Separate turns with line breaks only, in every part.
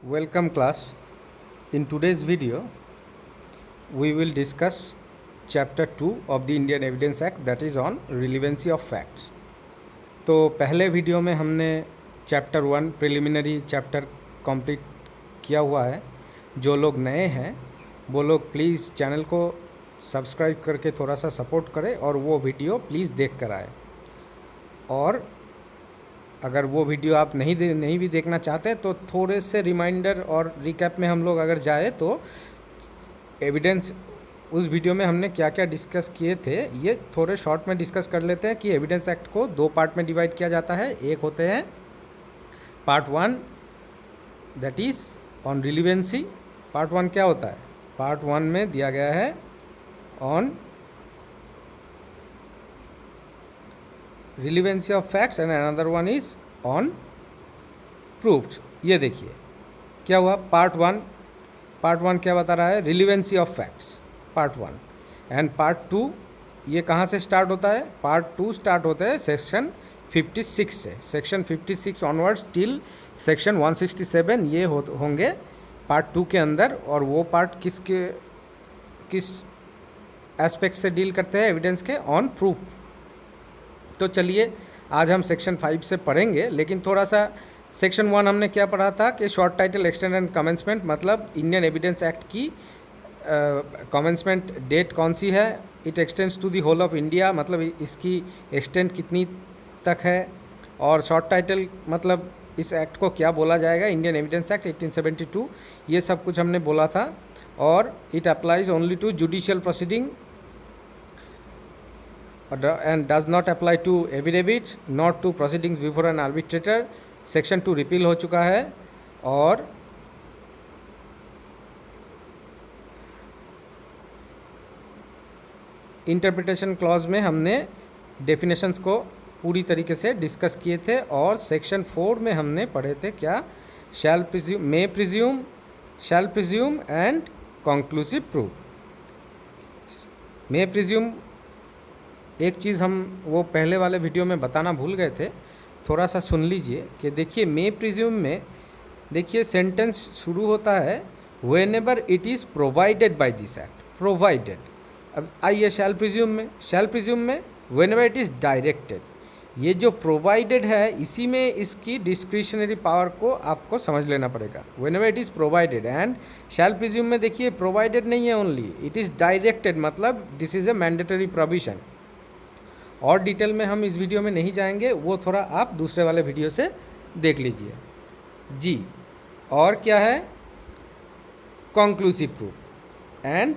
Welcome class. In today's video, we will discuss chapter 2 of the Indian Evidence Act, that is on relevancy of facts. तो पहले video में हमने chapter 1 preliminary chapter complete किया हुआ है. जो लोग नए हैं वो लोग प्लीज़ चैनल को सब्सक्राइब करके थोड़ा सा सपोर्ट करें और वो वीडियो प्लीज़ देख कर आए. और अगर वो वीडियो आप नहीं भी देखना चाहते तो थोड़े से रिमाइंडर और रिकैप में हम लोग अगर जाए तो एविडेंस उस वीडियो में हमने क्या क्या डिस्कस किए थे ये थोड़े शॉर्ट में डिस्कस कर लेते हैं. कि एविडेंस एक्ट को दो पार्ट में डिवाइड किया जाता है. एक होते हैं part 1 that is on relevancy. Part 1 क्या होता है? पार्ट 1 में दिया गया है on relevancy of facts and another one is on proofed. ये देखिए क्या हुआ. पार्ट वन क्या बता रहा है? Relevancy of facts part 1. And part 2 ये कहाँ से स्टार्ट होता है? पार्ट 2 स्टार्ट होता है सेक्शन 56 से. सेक्शन 56 ऑनवर्ड्स टिल सेक्शन 167 ये होंगे पार्ट 2 के अंदर. और वो पार्ट किस एस्पेक्ट से डील करते हैं? एविडेंस के ऑन प्रूफ. तो चलिए आज हम सेक्शन 5 से पढ़ेंगे. लेकिन थोड़ा सा सेक्शन 1 हमने क्या पढ़ा था कि short title extend and commencement, मतलब इंडियन एविडेंस एक्ट की कमेंसमेंट डेट कौन सी है. It extends to the whole of India, मतलब इसकी एक्सटेंड कितनी तक है. और शॉर्ट टाइटल मतलब इस एक्ट को क्या बोला जाएगा? Indian evidence act 1872. ये सब कुछ हमने बोला था. और it applies only to judicial proceeding and does not apply to affidavits, not to proceedings before an arbitrator. Section 2 repeal हो चुका है. और इंटरप्रिटेशन क्लॉज में हमने डेफिनेशंस को पूरी तरीके से डिस्कस किए थे. और सेक्शन 4 में हमने पढ़े थे क्या? शैल presume, may presume, shell presume and conclusive proof. May presume एक चीज़ हम वो पहले वाले वीडियो में बताना भूल गए थे, थोड़ा सा सुन लीजिए. कि देखिए मे प्रिज्यूम में देखिए सेंटेंस शुरू होता है when ever it is provided by this act. Provided. अब आइए शैल प्रिज्यूम में. शैल प्रिज्यूम में when ever it is directed. ये जो प्रोवाइडेड है इसी में इसकी डिस्क्रिशनरी पावर को आपको समझ लेना पड़ेगा. When ever it is provided. And shall presume में देखिए प्रोवाइडेड नहीं है ओनली, इट इज़ डायरेक्टेड, मतलब this is a mandatory provision. और डिटेल में हम इस वीडियो में नहीं जाएंगे, वो थोड़ा आप दूसरे वाले वीडियो से देख लीजिए जी. और क्या है? Conclusive proof. And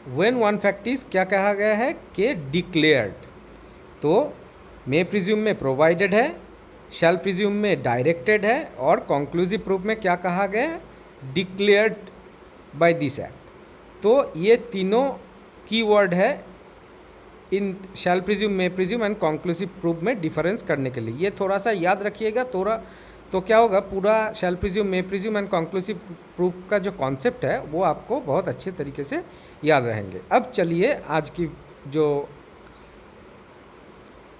when one fact is क्या कहा गया है कि डिक्लेयर्ड. तो मे प्रिज्यूम में प्रोवाइडेड है, शैल प्रिज्यूम में डायरेक्टेड है, और कंक्लूसिव प्रूफ में क्या कहा गया है? Declared by this act. तो ये तीनों कीवर्ड है इन shall presume, may presume and conclusive proof में डिफरेंस करने के लिए. ये थोड़ा सा याद रखिएगा. तो क्या होगा, पूरा शैल presume, may presume and conclusive proof का जो कॉन्सेप्ट है वो आपको बहुत अच्छे तरीके से याद रहेंगे. अब चलिए आज की जो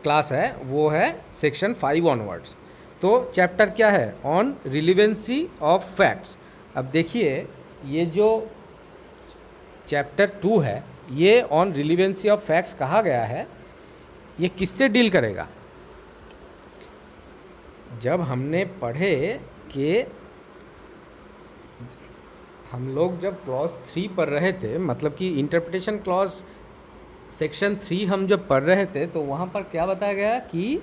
क्लास है वो है सेक्शन 5 ऑनवर्ड्स. तो चैप्टर क्या है? On relevancy of facts. अब देखिए ये जो चैप्टर 2 है ये ऑन रिलीवेंसी ऑफ फैक्ट्स कहा गया है. ये किससे डील करेगा? जब हमने पढ़े कि हम लोग जब क्लॉज 3 पढ़ रहे थे, मतलब कि इंटरप्रिटेशन क्लॉज सेक्शन 3 हम जब पढ़ रहे थे तो वहाँ पर क्या बताया गया कि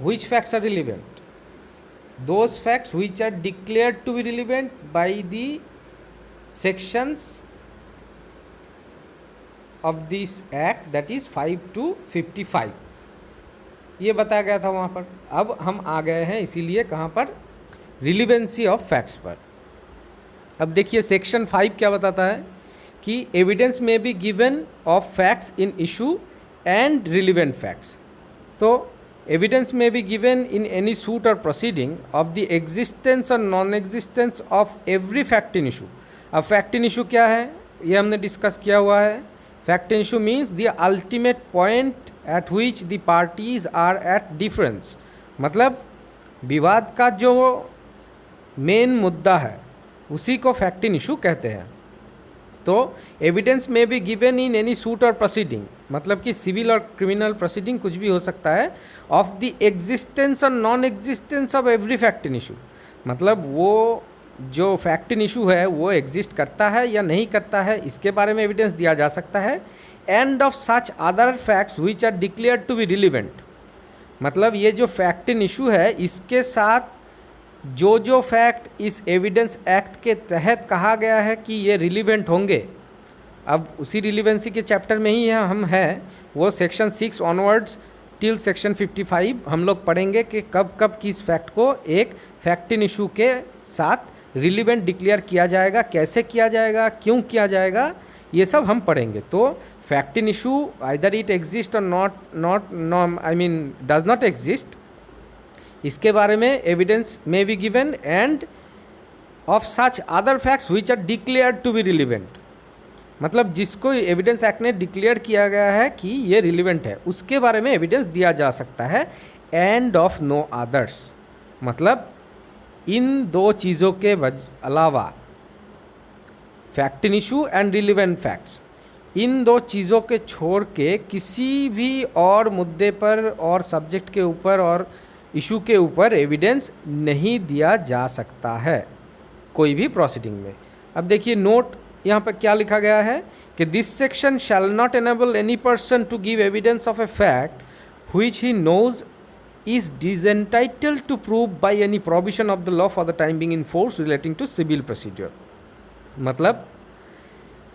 which facts are relevant? Those facts which are declared to be relevant by the sections of this act, that is 5 to 55. ये बताया गया था वहाँ पर. अब हम आ गए हैं इसीलिए कहाँ पर? रिलीवेंसी ऑफ फैक्ट्स पर. अब देखिए सेक्शन 5 क्या बताता है कि एविडेंस में be given of facts in issue and relevant facts. तो एविडेंस में be given in any suit और प्रोसीडिंग ऑफ द एग्जिस्टेंस और non existence of every fact in issue. अब फैक्ट इन इशू क्या है ये हमने डिस्कस किया हुआ है. Fact in issue means the ultimate point at which the parties are at difference. मतलब विवाद का जो मेन मुद्दा है उसी को फैक्ट इन इशू कहते हैं। तो एविडेंस में be given in any suit और प्रोसीडिंग, मतलब कि सिविल और क्रिमिनल प्रोसीडिंग कुछ भी हो सकता है, ऑफ द एग्जिस्टेंस और non existence of every fact in issue, मतलब वो जो फैक्ट इन इशू है वो एग्जिस्ट करता है या नहीं करता है इसके बारे में एविडेंस दिया जा सकता है। And of such other facts which are declared to be relevant, मतलब ये जो फैक्ट इन इशू है इसके साथ जो फैक्ट इस एविडेंस एक्ट के तहत कहा गया है कि ये रिलीवेंट होंगे, अब उसी रिलीवेंसी के चैप्टर में ही हम हैं, वो सेक्शन 6 ऑनवर्ड्स टिल सेक्शन 55 हम लोग पढ़ेंगे कि कब कब किस फैक्ट को एक फैक्ट इन इशू के साथ रिलीवेंट डिक्लेयर किया जाएगा, कैसे किया जाएगा, क्यों किया जाएगा, ये सब हम पढ़ेंगे। तो fact in issue either it exist or not I mean does not exist, इसके बारे में एविडेंस में be given and of such other facts which are declared to be relevant, मतलब जिसको एविडेंस एक्ट ने डिक्लेयर किया गया है कि ये रिलीवेंट है उसके बारे में एविडेंस दिया जा सकता है। एंड ऑफ नो अदर्स, मतलब इन दो चीज़ों के अलावा fact in issue and relevant facts, इन दो चीज़ों के छोड़ के किसी भी और मुद्दे पर और सब्जेक्ट के ऊपर और इशू के ऊपर एविडेंस नहीं दिया जा सकता है कोई भी प्रोसीडिंग में। अब देखिए नोट यहाँ पर क्या लिखा गया है कि this section shall not enable any person to give evidence of a fact which he knows is disentitled to prove by any provision of the law for the time being in force relating to civil procedure, मतलब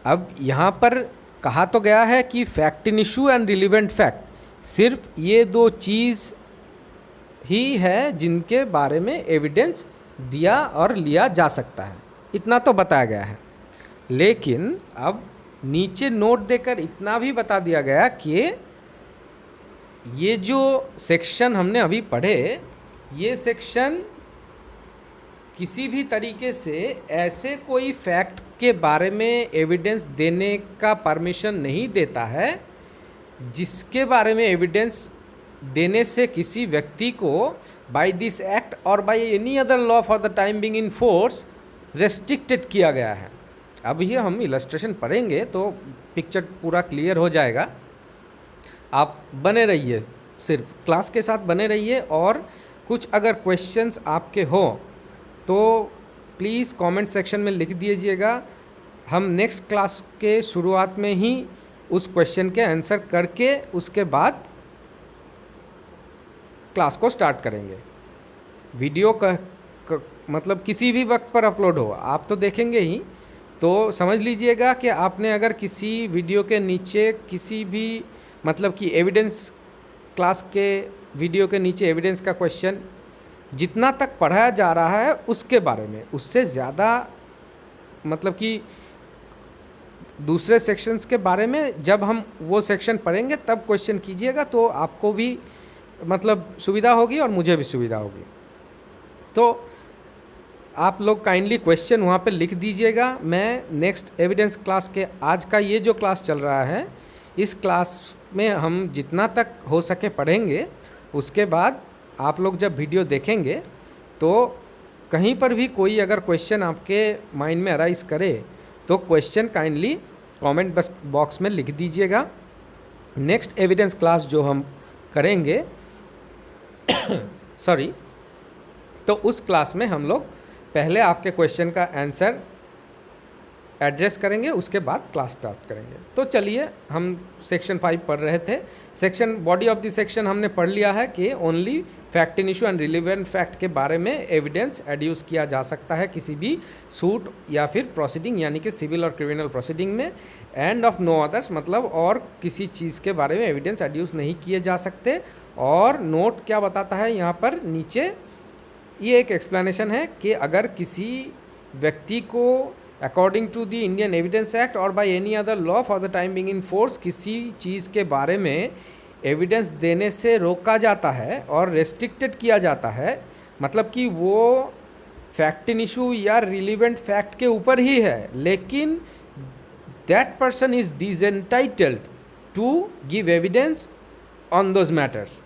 अब यहाँ पर कहा तो गया है कि fact in issue and relevant fact सिर्फ ये दो चीज़ ही है जिनके बारे में एविडेंस दिया और लिया जा सकता है, इतना तो बताया गया है। लेकिन अब नीचे नोट देकर इतना भी बता दिया गया कि ये जो सेक्शन हमने अभी पढ़े, ये सेक्शन किसी भी तरीके से ऐसे कोई फैक्ट के बारे में एविडेंस देने का परमिशन नहीं देता है जिसके बारे में एविडेंस देने से किसी व्यक्ति को bye this act or by any other law for the time being in force restricted किया गया है। अब ये हम इलस्ट्रेशन पढ़ेंगे तो पिक्चर पूरा क्लियर हो जाएगा। आप बने रहिए, सिर्फ क्लास के साथ बने रहिए, और कुछ अगर क्वेश्चंस आपके हो तो प्लीज़ कमेंट सेक्शन में लिख दीजिएगा। हम नेक्स्ट क्लास के शुरुआत में ही उस क्वेश्चन के आंसर करके उसके बाद क्लास को स्टार्ट करेंगे। वीडियो का मतलब किसी भी वक्त पर अपलोड हो आप तो देखेंगे ही, तो समझ लीजिएगा कि आपने अगर किसी वीडियो के नीचे किसी भी मतलब कि एविडेंस क्लास के वीडियो के नीचे एविडेंस का क्वेश्चन जितना तक पढ़ाया जा रहा है उसके बारे में, उससे ज़्यादा मतलब कि दूसरे सेक्शंस के बारे में जब हम वो सेक्शन पढ़ेंगे तब क्वेश्चन कीजिएगा, तो आपको भी मतलब सुविधा होगी और मुझे भी सुविधा होगी। तो आप लोग काइंडली क्वेश्चन वहाँ पे लिख दीजिएगा। मैं नेक्स्ट एविडेंस क्लास के आज का ये जो क्लास चल रहा है इस क्लास में हम जितना तक हो सके पढ़ेंगे, उसके बाद आप लोग जब वीडियो देखेंगे तो कहीं पर भी कोई अगर क्वेश्चन आपके माइंड में अराइज करे तो क्वेश्चन काइंडली कमेंट बॉक्स में लिख दीजिएगा। नेक्स्ट एविडेंस क्लास जो हम करेंगे सॉरी, तो उस क्लास में हम लोग पहले आपके क्वेश्चन का आंसर एड्रेस करेंगे, उसके बाद क्लास स्टार्ट करेंगे। तो चलिए, हम सेक्शन 5 पढ़ रहे थे। Section body of the section हमने पढ़ लिया है कि only fact in issue and relevant fact के बारे में एविडेंस एड्यूस किया जा सकता है किसी भी सूट या फिर प्रोसीडिंग, यानी कि सिविल और क्रिमिनल प्रोसीडिंग में। एंड ऑफ नो अदर्स, मतलब और किसी चीज़ के बारे में एविडेंस एड्यूस नहीं किए जा सकते। और नोट क्या बताता है यहाँ पर नीचे, ये एक एक्सप्लेनेशन है कि अगर किसी व्यक्ति को according to the Indian evidence act or by any other law for the time being in force किसी चीज़ के बारे में एविडेंस देने से रोका जाता है और रेस्ट्रिक्टेड किया जाता है, मतलब कि वो फैक्ट इन इशू या रिलीवेंट फैक्ट के ऊपर ही है, लेकिन that person is disentitled to give evidence on those matters.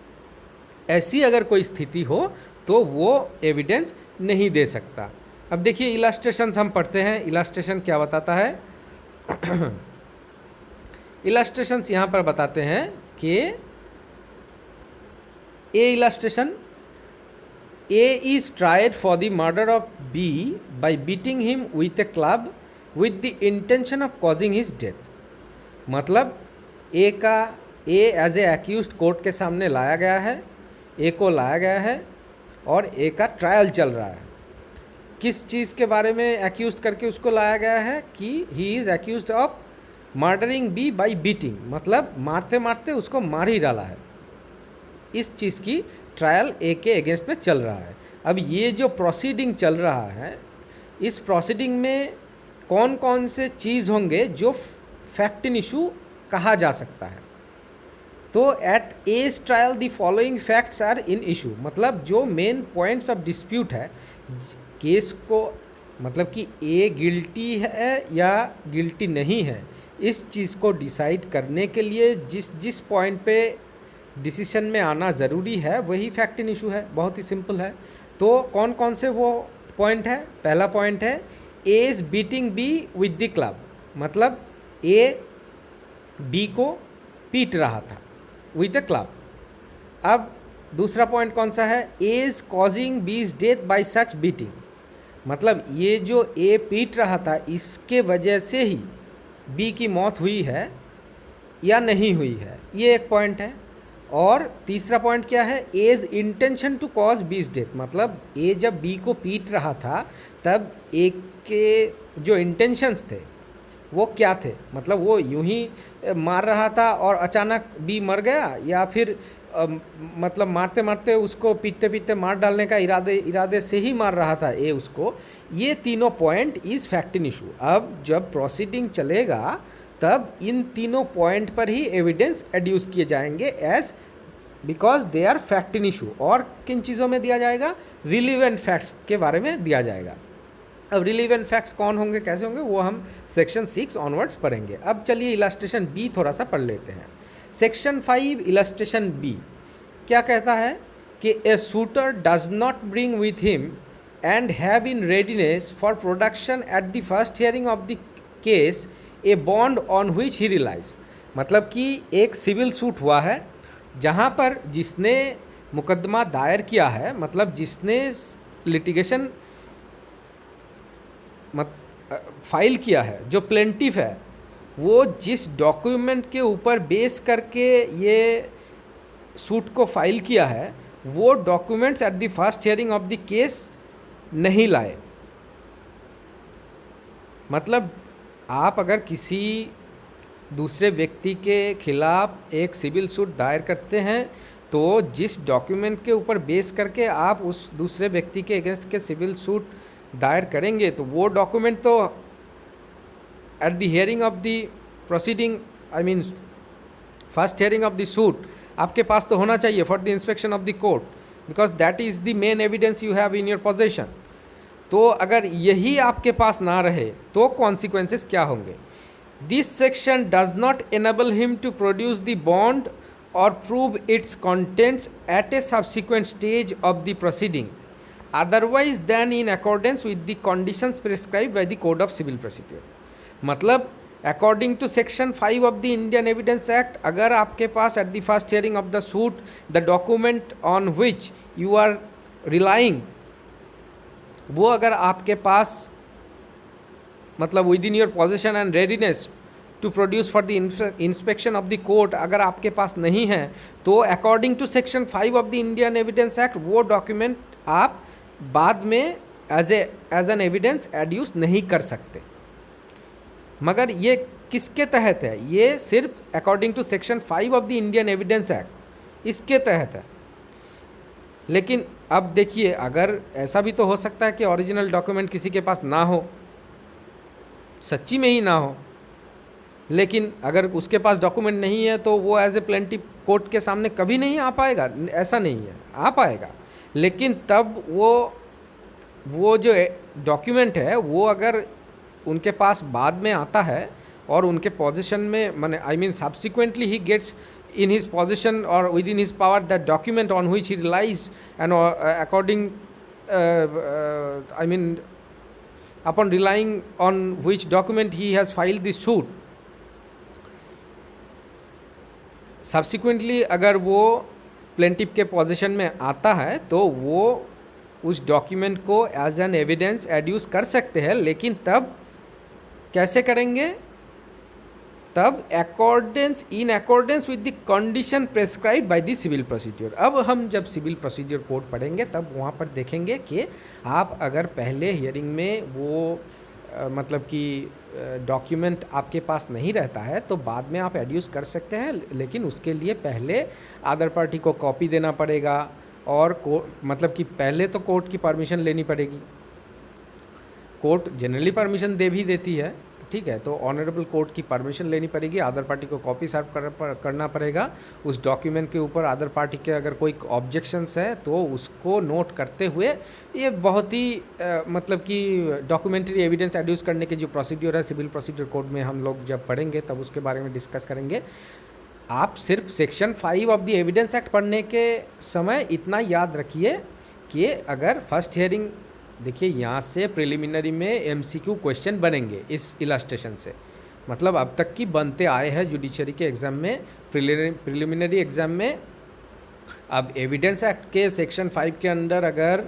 ऐसी अगर कोई स्थिति हो तो वो एविडेंस नहीं दे सकता। अब देखिए इलास्ट्रेशंस हम पढ़ते हैं, इलास्ट्रेशन क्या बताता है। इलास्ट्रेशंस यहाँ पर बताते हैं कि ए illustration, A is tried for the murder of B by beating him with a club with the intention of causing his death। मतलब A का A as a accused court के सामने लाया गया है, A को लाया गया है और A का ट्रायल चल रहा है। किस चीज़ के बारे में एक्यूज करके उसको लाया गया है कि he is accused of murdering B by beating, मतलब मारते मारते उसको मार ही डाला है। इस चीज़ की ट्रायल ए के अगेंस्ट में चल रहा है। अब ये जो प्रोसीडिंग चल रहा है, इस प्रोसीडिंग में कौन कौन से चीज़ होंगे जो फैक्ट इन इशू कहा जा सकता है। तो at his trial the following facts are in issue, मतलब जो मेन पॉइंट्स ऑफ डिस्प्यूट है केस को, मतलब कि ए गिल्टी है या गिल्टी नहीं है, इस चीज़ को डिसाइड करने के लिए जिस पॉइंट पे डिसीशन में आना ज़रूरी है वही फैक्ट इन इशू है। बहुत ही सिंपल है। तो कौन कौन से वो पॉइंट है। पहला पॉइंट है A is beating be with the club, मतलब ए बी को पीट रहा था विद द क्लब। अब दूसरा पॉइंट कौन सा है, ए इज़ कॉजिंग बीज डेथ बाय सच बीटिंग, मतलब ये जो ए पीट रहा था इसके वजह से ही बी की मौत हुई है या नहीं हुई है, ये एक पॉइंट है। और तीसरा पॉइंट क्या है, एज इंटेंशन टू कॉज बीज डेथ, मतलब ए जब बी को पीट रहा था तब ए के जो इंटेंशंस थे वो क्या थे, मतलब वो यूं ही मार रहा था और अचानक बी मर गया, या फिर मतलब मारते मारते उसको पीटते पीटते मार डालने का इरादे से ही मार रहा था ए उसको। ये तीनों point is fact in issue. अब जब प्रोसीडिंग चलेगा तब इन तीनों पॉइंट पर ही एविडेंस एड्यूस किए जाएंगे as because they are fact in issue. और किन चीज़ों में दिया जाएगा, रिलीवेंट फैक्ट्स के बारे में दिया जाएगा। अब रिलीवेंट फैक्ट्स कौन होंगे, कैसे होंगे, वो हम सेक्शन 6 ऑनवर्ड्स पढ़ेंगे। अब चलिए इलस्ट्रेशन बी थोड़ा सा पढ़ लेते हैं। सेक्शन 5 इलस्ट्रेशन बी क्या कहता है कि a suitor does not bring with him and have in readiness for production at the first hearing of the case a bond on which he relies, मतलब कि एक सिविल सूट हुआ है जहाँ पर जिसने मुकदमा दायर किया है, मतलब जिसने लिटिगेशन फाइल किया है, जो प्लेंटिफ है, वो जिस डॉक्यूमेंट के ऊपर बेस करके ये सूट को फाइल किया है वो documents eight the first hearing of the case नहीं लाए। मतलब आप अगर किसी दूसरे व्यक्ति के खिलाफ एक सिविल सूट दायर करते हैं तो जिस डॉक्यूमेंट के ऊपर बेस करके आप उस दूसरे व्यक्ति के अगेंस्ट के सिविल सूट दायर करेंगे तो वो डॉक्यूमेंट तो at the hearing of the proceeding, I mean first hearing of the suit, आपके पास तो होना चाहिए for the inspection of the court, because that is the main evidence you have in your possession. तो अगर यही आपके पास ना रहे तो कॉन्सिक्वेंसेस क्या होंगे। This section does not enable him to produce the bond or prove its contents at a subsequent stage of the proceeding otherwise than in accordance with the conditions prescribed by the code of civil procedure. मतलब according to section 5 of the Indian evidence act, अगर आपके पास at the first hearing of the suit the document on which you are relying, वो अगर आपके पास मतलब within your position and readiness to produce for the inspection of the court अगर आपके पास नहीं है तो according to section 5 of the Indian evidence act वो डॉक्यूमेंट आप बाद में एज एन एविडेंस एड्यूस नहीं कर सकते। मगर ये किसके तहत है, ये सिर्फ according to section 5 of the Indian evidence act, इसके तहत है। लेकिन अब देखिए अगर ऐसा भी तो हो सकता है कि ओरिजिनल डॉक्यूमेंट किसी के पास ना हो, सच्ची में ही ना हो, लेकिन अगर उसके पास डॉक्यूमेंट नहीं है तो वो एज ए प्लेंटिफ कोर्ट के सामने कभी नहीं आ पाएगा, ऐसा नहीं है, आ पाएगा। लेकिन तब वो जो डॉक्यूमेंट है वो अगर उनके पास बाद में आता है और उनके पोजीशन में माने I mean subsequently he gets in his possession or within his power that document on which he relies and according I mean upon relying on which document he has filed this suit. Subsequently अगर वो plaintiff के position में आता है तो वो उस document को एज एन एविडेंस एड्यूस कर सकते हैं, लेकिन तब कैसे करेंगे? तब in accordance with the condition prescribe by the civil procedure. अब हम जब सिविल प्रोसीड्योर कोड पढ़ेंगे तब वहाँ पर देखेंगे कि आप अगर पहले हियरिंग में वो मतलब कि डॉक्यूमेंट आपके पास नहीं रहता है तो बाद में आप एड्यूस कर सकते हैं, लेकिन उसके लिए पहले अदर पार्टी को कॉपी देना पड़ेगा और मतलब कि पहले तो कोर्ट की परमिशन लेनी पड़ेगी। कोर्ट जनरली परमिशन दे भी देती है, ठीक है, तो ऑनरेबल कोर्ट की परमिशन लेनी पड़ेगी, अदर पार्टी को कॉपी सर्व करना पड़ेगा उस डॉक्यूमेंट के ऊपर। अदर पार्टी के अगर कोई ऑब्जेक्शंस है तो उसको नोट करते हुए ये बहुत ही मतलब कि डॉक्यूमेंट्री एविडेंस एड्यूस करने के जो प्रोसीड्योर है सिविल प्रोसीड्योर कोड में हम लोग जब पढ़ेंगे तब उसके बारे में डिस्कस करेंगे। आप सिर्फ section 5 of the evidence act पढ़ने के समय इतना याद रखिए कि अगर फर्स्ट हियरिंग, देखिए यहाँ से प्रिलिमिनरी में एमसीक्यू क्वेश्चन बनेंगे इस इलस्ट्रेशन से, मतलब अब तक की बनते आए हैं जुडिशरी के एग्ज़ाम में, प्रिलिमिनरी एग्ज़ाम में। अब एविडेंस एक्ट के सेक्शन 5 के अंदर अगर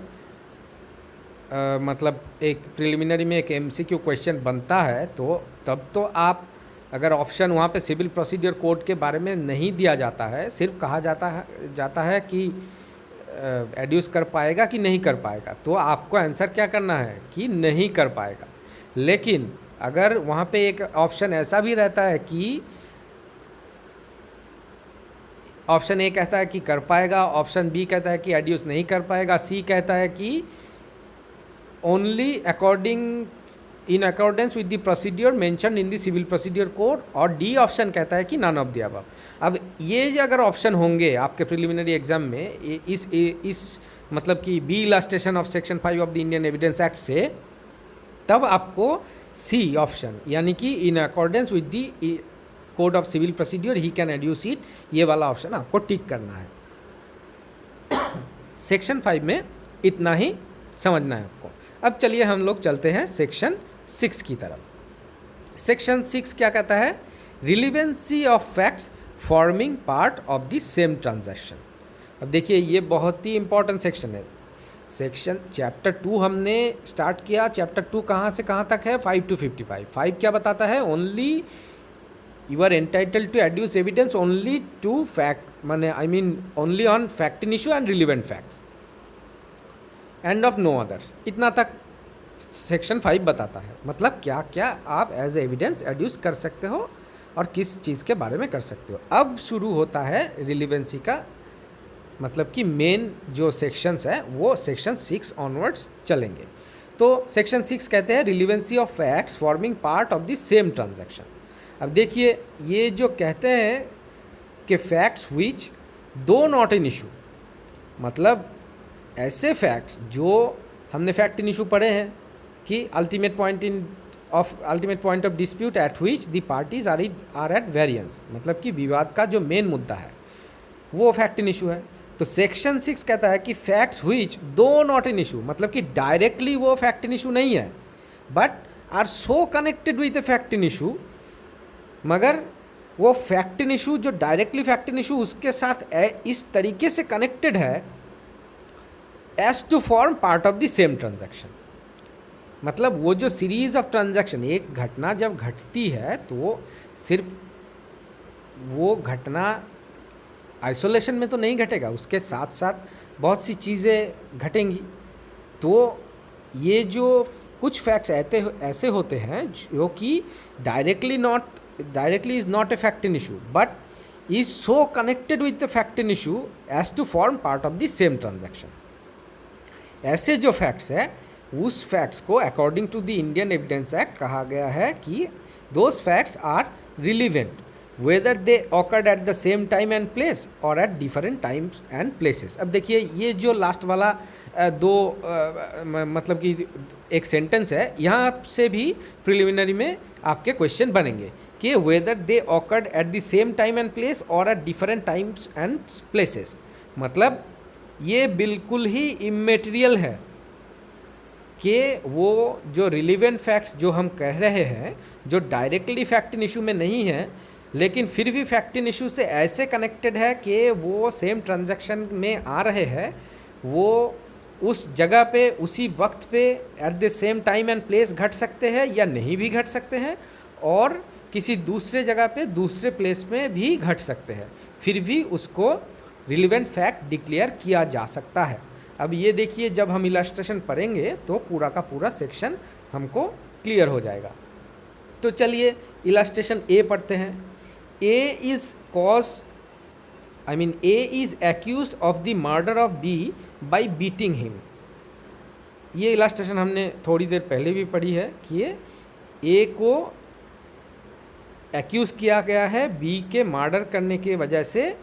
मतलब एक प्रिलिमिनरी में एक एमसीक्यू क्वेश्चन बनता है तो तब तो आप अगर ऑप्शन वहाँ पे सिविल प्रोसीजर कोड के बारे में नहीं दिया जाता है, सिर्फ कहा जाता है कि एड्यूस कर पाएगा कि नहीं कर पाएगा, तो आपको आंसर क्या करना है कि नहीं कर पाएगा। लेकिन अगर वहाँ पे एक ऑप्शन ऐसा भी रहता है कि ऑप्शन ए कहता है कि कर पाएगा, ऑप्शन बी कहता है कि एड्यूस नहीं कर पाएगा, सी कहता है कि only in accordance with the procedure mention in the civil procedure code, और डी ऑप्शन कहता है कि नन ऑफ द अबव। अब ये जो अगर ऑप्शन होंगे आपके प्रिलिमिनरी एग्जाम में इस मतलब कि B illustration of section 5 of the Indian evidence act से, तब आपको सी ऑप्शन यानी कि in accordance with the code of civil procedure he can adduce it, ये वाला ऑप्शन आपको टिक करना है। सेक्शन 5 में इतना ही समझना है आपको। अब चलिए हम लोग चलते हैं सेक्शन 6 की तरफ। सेक्शन 6 क्या कहता है? Relevancy of facts forming part of the same transaction. अब देखिए ये बहुत ही इंपॉर्टेंट सेक्शन है। सेक्शन चैप्टर 2 हमने स्टार्ट किया। चैप्टर 2 कहाँ से कहाँ तक है? 5 to 55। 5 क्या बताता है? Only you are entitled to adduce evidence only to fact, माने I mean only on fact in issue and relevant facts, and of no others. इतना तक सेक्शन 5 बताता है, मतलब क्या क्या आप एज एविडेंस एड्यूस कर सकते हो और किस चीज़ के बारे में कर सकते हो। अब शुरू होता है रिलीवेंसी का, मतलब कि मेन जो सेक्शंस है वो सेक्शन 6 ऑनवर्ड्स चलेंगे। तो सेक्शन 6 कहते हैं relevancy of facts forming part of the same transaction. अब देखिए ये जो कहते हैं कि फैक्ट्स व्हिच दो नॉट इन इशू, मतलब ऐसे फैक्ट्स जो हमने फैक्ट इन इशू पढ़े हैं कि ultimate point of dispute at which the parties are at variance, मतलब कि विवाद का जो मेन मुद्दा है वो फैक्ट इन इशू है। तो सेक्शन 6 कहता है कि फैक्ट्स व्हिच दो नॉट इन इशू, मतलब कि डायरेक्टली वो फैक्ट इन इशू नहीं है but are so connected with a fact in issue, मगर वो फैक्ट इन इशू जो डायरेक्टली फैक्ट इन इशू उसके साथ इस तरीके से कनेक्टेड है as to form part of the same transaction. मतलब वो जो सीरीज ऑफ ट्रांजैक्शन, एक घटना जब घटती है तो सिर्फ वो घटना आइसोलेशन में तो नहीं घटेगा, उसके साथ साथ बहुत सी चीज़ें घटेंगी। तो ये जो कुछ फैक्ट्स ऐसे होते हैं जो कि directly is not a fact in issue but is so connected with the fact in issue as to form part of the same transaction. ऐसे जो फैक्ट्स है उस फैक्ट्स को according to the Indian evidence act कहा गया है कि those facts are relevant whether they occurred at the same time and place और at different times and places. अब देखिए ये जो लास्ट वाला मतलब कि एक सेंटेंस है, यहाँ से भी प्रिलिमिनरी में आपके क्वेश्चन बनेंगे कि whether they occurred at the same time and place और at different times and places. मतलब ये बिल्कुल ही इमेटेरियल है कि वो जो रिलीवेंट फैक्ट्स जो हम कह रहे हैं, जो डायरेक्टली फैक्ट इन इशू में नहीं है लेकिन फिर भी फैक्ट इन इशू से ऐसे कनेक्टेड है कि वो सेम ट्रांजैक्शन में आ रहे हैं, वो उस जगह पे उसी वक्त पे eight the same time and place घट सकते हैं या नहीं भी घट सकते हैं, और किसी दूसरे जगह पे दूसरे प्लेस में भी घट सकते हैं, फिर भी उसको रिलेवेंट फैक्ट डिक्लेयर किया जा सकता है। अब ये देखिए, जब हम इलस्ट्रेशन पढ़ेंगे तो पूरा का पूरा सेक्शन हमको क्लियर हो जाएगा। तो चलिए इलस्ट्रेशन ए पढ़ते हैं। A is A is accused of the murder of B by beating him। ये इलस्ट्रेशन हमने थोड़ी देर पहले भी पढ़ी है कि ए को एक्यूज किया गया है बी के मर्डर करने की वजह से,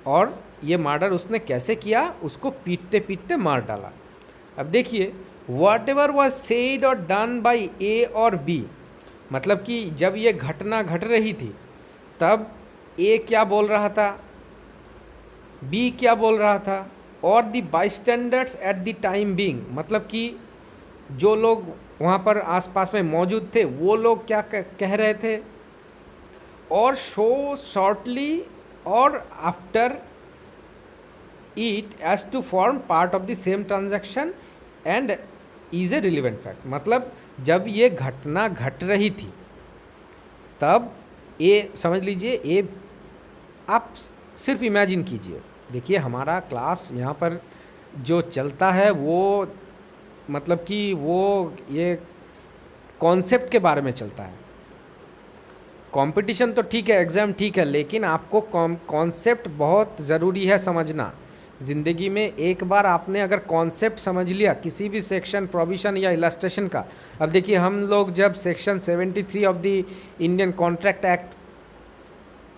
और ये मर्डर उसने कैसे किया, उसको पीटते पीटते मार डाला। अब देखिए, वॉट एवर वॉज सेड और डन बाई ए और बी, मतलब कि जब ये घटना घट रही थी तब ए क्या बोल रहा था, बी क्या बोल रहा था, और the bystanders at the time being, मतलब कि जो लोग वहाँ पर आसपास में मौजूद थे वो लोग क्या कह रहे थे, और शो शॉर्टली और after it as to form part of the same transaction and is a relevant fact. मतलब जब ये घटना घट रही थी तब ए, समझ लीजिए ए, आप सिर्फ इमेजिन कीजिए, देखिए हमारा क्लास यहाँ पर जो चलता है वो मतलब कि वो ये कॉन्सेप्ट के बारे में चलता है। कंपटीशन तो ठीक है, एग्ज़ाम ठीक है, लेकिन आपको कॉन्सेप्ट बहुत ज़रूरी है समझना। ज़िंदगी में एक बार आपने अगर कॉन्सेप्ट समझ लिया किसी भी सेक्शन, प्रोविज़न या इलस्ट्रेशन का, अब देखिए हम लोग जब section 73 of the Indian contract act,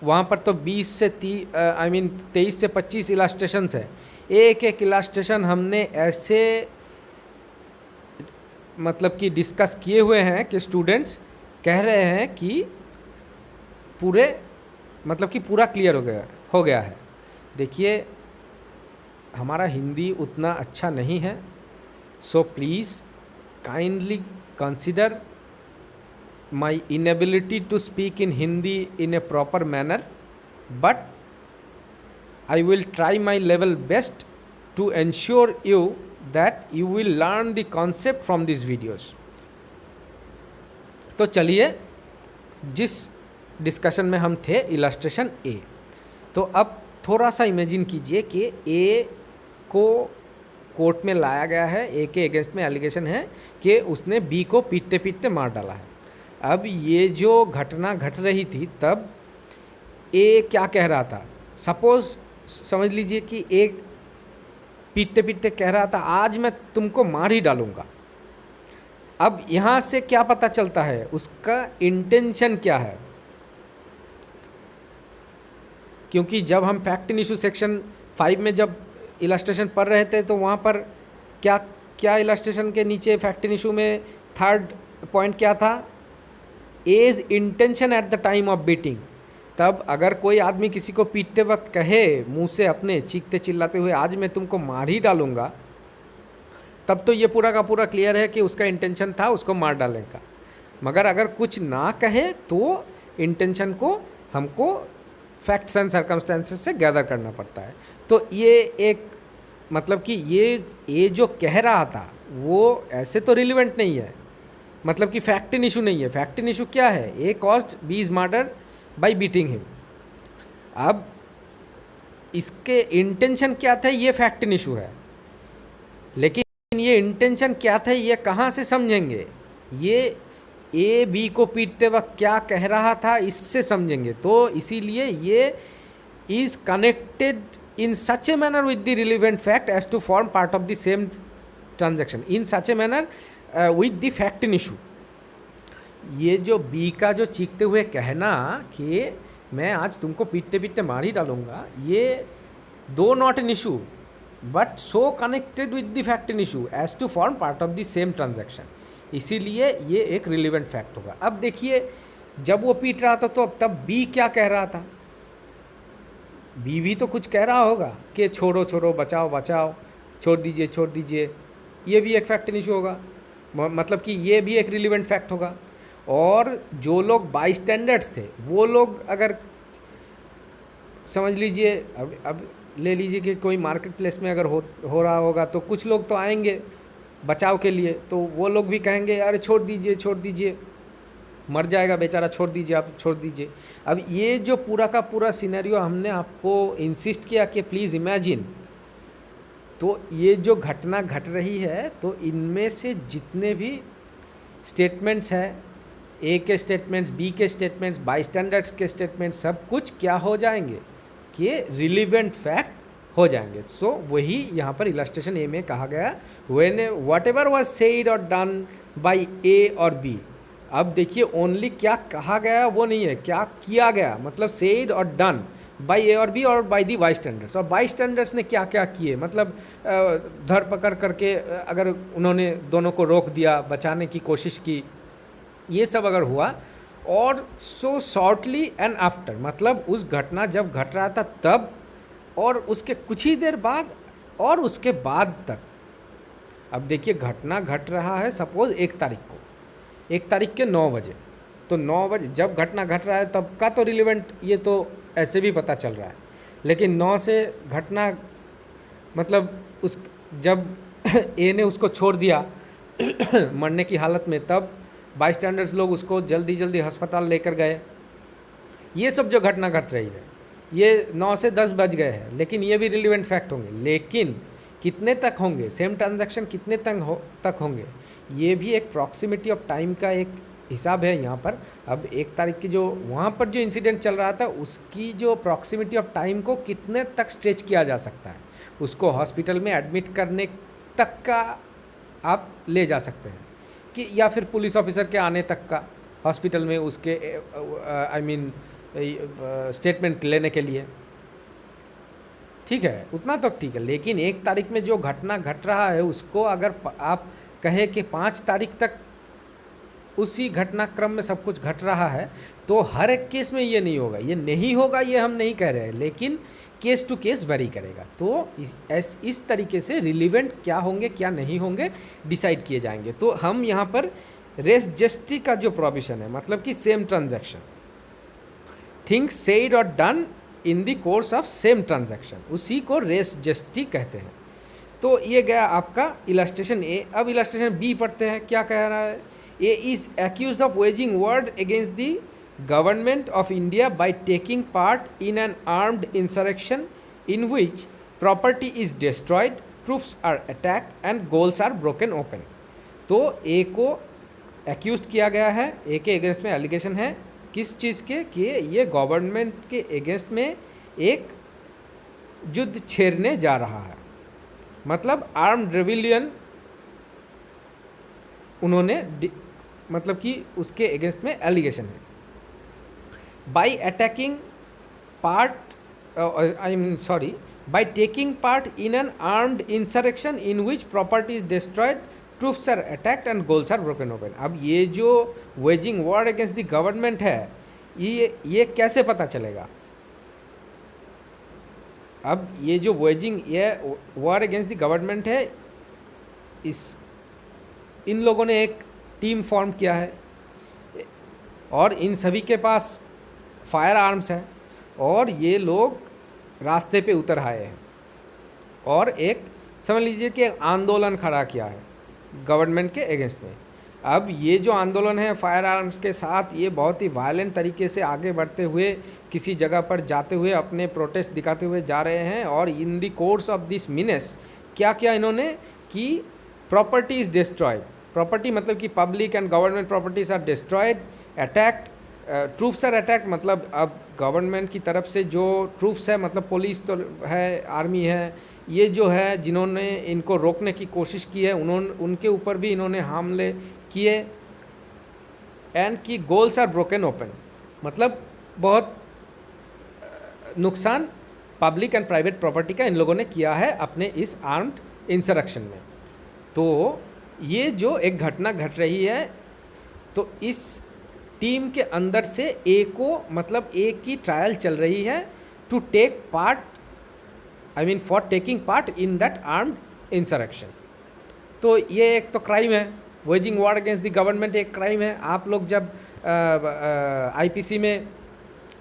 वहाँ पर तो 23 से 25 इलस्ट्रेशंस है। एक एक इलस्ट्रेशन हमने ऐसे मतलब कि डिस्कस किए हुए हैं कि स्टूडेंट्स कह रहे हैं कि पूरे मतलब कि पूरा क्लियर हो गया है। देखिए हमारा हिंदी उतना अच्छा नहीं है, so please kindly consider my inability to speak in Hindi in a proper manner, but I will try my level best to ensure you that you will learn the concept from these videos। तो चलिए, जिस discussion में हम थे illustration ए, तो अब थोड़ा सा इमेजिन कीजिए कि ए को कोर्ट में लाया गया है, ए के अगेंस्ट में एलिगेशन है कि उसने बी को पीटते पीटते मार डाला है। अब ये जो घटना घट रही थी तब ए क्या कह रहा था, सपोज़ समझ लीजिए कि एक पीटते पीटते कह रहा था आज मैं तुमको मार ही डालूंगा। अब यहाँ से क्या पता चलता है उसका इंटेंशन क्या है, क्योंकि जब हम फैक्ट इन इशू सेक्शन 5 में जब इलस्ट्रेशन पढ़ रहे थे तो वहाँ पर क्या क्या इलस्ट्रेशन के नीचे फैक्ट इन इशू में थर्ड पॉइंट क्या था, as intention at the time of beating. तब अगर कोई आदमी किसी को पीटते वक्त कहे मुंह से अपने चीखते चिल्लाते हुए आज मैं तुमको मार ही डालूंगा, तब तो ये पूरा का पूरा क्लियर है कि उसका इंटेंशन था उसको मार डालने का। मगर अगर कुछ ना कहे तो इंटेंशन को हमको फैक्ट्स एंड सर्कमस्टेंसेस से गैदर करना पड़ता है। तो ये एक मतलब कि ये जो कह रहा था वो ऐसे तो रिलेवेंट नहीं है, मतलब कि फैक्ट इन इशू नहीं है। फैक्ट इन इशू क्या है, A caused B is murder by beating him. अब इसके इंटेंशन क्या था ये फैक्ट इन इशू है, लेकिन ये इंटेंशन क्या था ये कहाँ से समझेंगे, ये ए बी को पीटते वक्त क्या कह रहा था इससे समझेंगे। तो इसीलिए ये is connected in such a manner with the relevant fact as to form part of the same transaction in such a manner with the fact in issue. ये जो बी का जो चीखते हुए कहना कि मैं आज तुमको पीटते पीटते मार ही डालूंगा, ये though not in issue but so connected with the fact in issue as to form part of the same transaction. इसीलिए ये एक रिलेवेंट फैक्ट होगा। अब देखिए, जब वो पीट रहा था तो अब तब बी क्या कह रहा था? बी भी तो कुछ कह रहा होगा कि छोड़ो छोड़ो, बचाओ बचाओ, छोड़ दीजिए छोड़ दीजिए। ये भी एक फैक्ट इशू होगा, मतलब कि ये भी एक रिलेवेंट फैक्ट होगा। और जो लोग बाई स्टैंडर्ड्स थे वो लोग, अगर समझ लीजिए, अब ले लीजिए कि कोई मार्केट प्लेस में अगर हो रहा होगा तो कुछ लोग तो आएंगे बचाव के लिए, तो वो लोग भी कहेंगे अरे छोड़ दीजिए, मर जाएगा बेचारा, छोड़ दीजिए, आप छोड़ दीजिए। अब ये जो पूरा का पूरा सिनेरियो हमने आपको इंसिस्ट किया कि प्लीज़ इमेजिन, तो ये जो घटना घट रही है, तो इनमें से जितने भी स्टेटमेंट्स हैं, ए के स्टेटमेंट्स, बी के स्टेटमेंट्स, बाई स्टैंडर्ड्स के स्टेटमेंट्स, सब कुछ क्या हो जाएंगे कि रिलीवेंट फैक्ट हो जाएंगे। सो वही यहाँ पर इलस्ट्रेशन ए में कहा गया, when what ever was said और डन बाई ए और बी। अब देखिए, ओनली क्या कहा गया वो नहीं है, क्या किया गया, मतलब सेड और डन बाई ए और बी और बाई दी बाई स्टैंडर्ड्स। और बाई स्टैंडर्ड्स ने क्या क्या किए, मतलब धर पकड़ करके अगर उन्होंने दोनों को रोक दिया, बचाने की कोशिश की, ये सब अगर हुआ, और सो शॉर्टली एंड आफ्टर, मतलब उस घटना जब घट रहा था तब, और उसके कुछ ही देर बाद, और उसके बाद तक। अब देखिए, घटना घट रहा है सपोज 1 तारीख को, 1 तारीख के 9 बजे, तो 9 बजे जब घटना घट रहा है तब का तो रिलेवेंट ये तो ऐसे भी पता चल रहा है, लेकिन 9 से घटना, मतलब उस जब ए ने उसको छोड़ दिया मरने की हालत में, तब बाई स्टैंडर्ड्स लोग उसको जल्दी जल्दी अस्पताल लेकर गए। ये सब जो घटना घट रही है, ये 9 से 10 बज गए हैं, लेकिन ये भी रिलेवेंट फैक्ट होंगे। लेकिन कितने तक होंगे, सेम ट्रांजैक्शन कितने तक होंगे, ये भी एक प्रॉक्सिमिटी ऑफ टाइम का एक हिसाब है यहाँ पर। अब 1 तारीख की जो वहाँ पर जो इंसिडेंट चल रहा था, उसकी जो प्रॉक्सिमिटी ऑफ टाइम को कितने तक स्ट्रेच किया जा सकता है, उसको हॉस्पिटल में एडमिट करने तक का आप ले जा सकते हैं, कि या फिर पुलिस ऑफिसर के आने तक का हॉस्पिटल में उसके स्टेटमेंट लेने के लिए, ठीक है, उतना तो ठीक है। लेकिन 1 तारीख में जो घटना घट रहा है, उसको अगर आप कहे कि 5 तारीख तक उसी घटनाक्रम में सब कुछ घट रहा है, तो हर एक केस में ये नहीं होगा, ये नहीं होगा, ये हम नहीं कह रहे हैं, लेकिन केस टू केस वेरी करेगा। तो इस तरीके से रिलीवेंट क्या होंगे क्या नहीं होंगे डिसाइड किए जाएंगे। तो हम यहाँ पर रेस जस्टी का जो प्रोविजन है, मतलब कि सेम ट्रांजैक्शन, थिंग्स सेड और done in the course of same transaction, उसी को रेस जस्टी कहते हैं। तो ये गया आपका इलस्ट्रेशन ए। अब इलस्ट्रेशन बी पढ़ते हैं, क्या कह रहा है। A is accused of waging war against the government of India by taking part in an armed insurrection in which property is destroyed, troops are attacked and goals are broken open. तो A को accused किया गया है, ए के against में allegation है, किस चीज़ के, कि ये गवर्नमेंट के अगेंस्ट में एक युद्ध छेड़ने जा रहा है, मतलब आर्म्ड रेविलियन उन्होंने मतलब कि उसके अगेंस्ट में एलिगेशन है। Bye attacking part by taking part in an armed insurrection in which property is destroyed, troops are attacked and goals are broken open। अब ये जो waging war against the government है, ये कैसे पता चलेगा। अब ये जो ये war against the government है, इन लोगों ने एक टीम फॉर्म किया है, और इन सभी के पास फायर आर्म्स हैं, और ये लोग रास्ते पे उतर आए हैं, और एक समझ लीजिए कि आंदोलन खड़ा किया है गवर्नमेंट के अगेंस्ट में। अब ये जो आंदोलन है फायर आर्म्स के साथ, ये बहुत ही वायलेंट तरीके से आगे बढ़ते हुए किसी जगह पर जाते हुए अपने प्रोटेस्ट दिखाते हुए जा रहे हैं। और in the course of this menace क्या किया इन्होंने, कि प्रॉपर्टी इज़ डिस्ट्रॉयड, प्रॉपर्टी मतलब कि public and government properties are destroyed, attacked, troops are attack, मतलब अब गवर्नमेंट की तरफ से जो ट्रूप्स है, मतलब पुलिस तो है, आर्मी है, ये जो है जिन्होंने इनको रोकने की कोशिश की है, उनके ऊपर भी इन्होंने हमले किए। एंड की गोल्स आर ब्रोकन ओपन, मतलब बहुत नुकसान पब्लिक एंड प्राइवेट प्रॉपर्टी का इन लोगों ने किया है अपने इस आर्म्ड इंसरेक्शन में। तो ये जो एक घटना घट रही है, तो इस टीम के अंदर से ए को, मतलब ए की ट्रायल चल रही है to take part, I mean for taking part in that armed insurrection. तो ये एक तो क्राइम है, waging war against the government एक क्राइम है। आप लोग जब आईपीसी में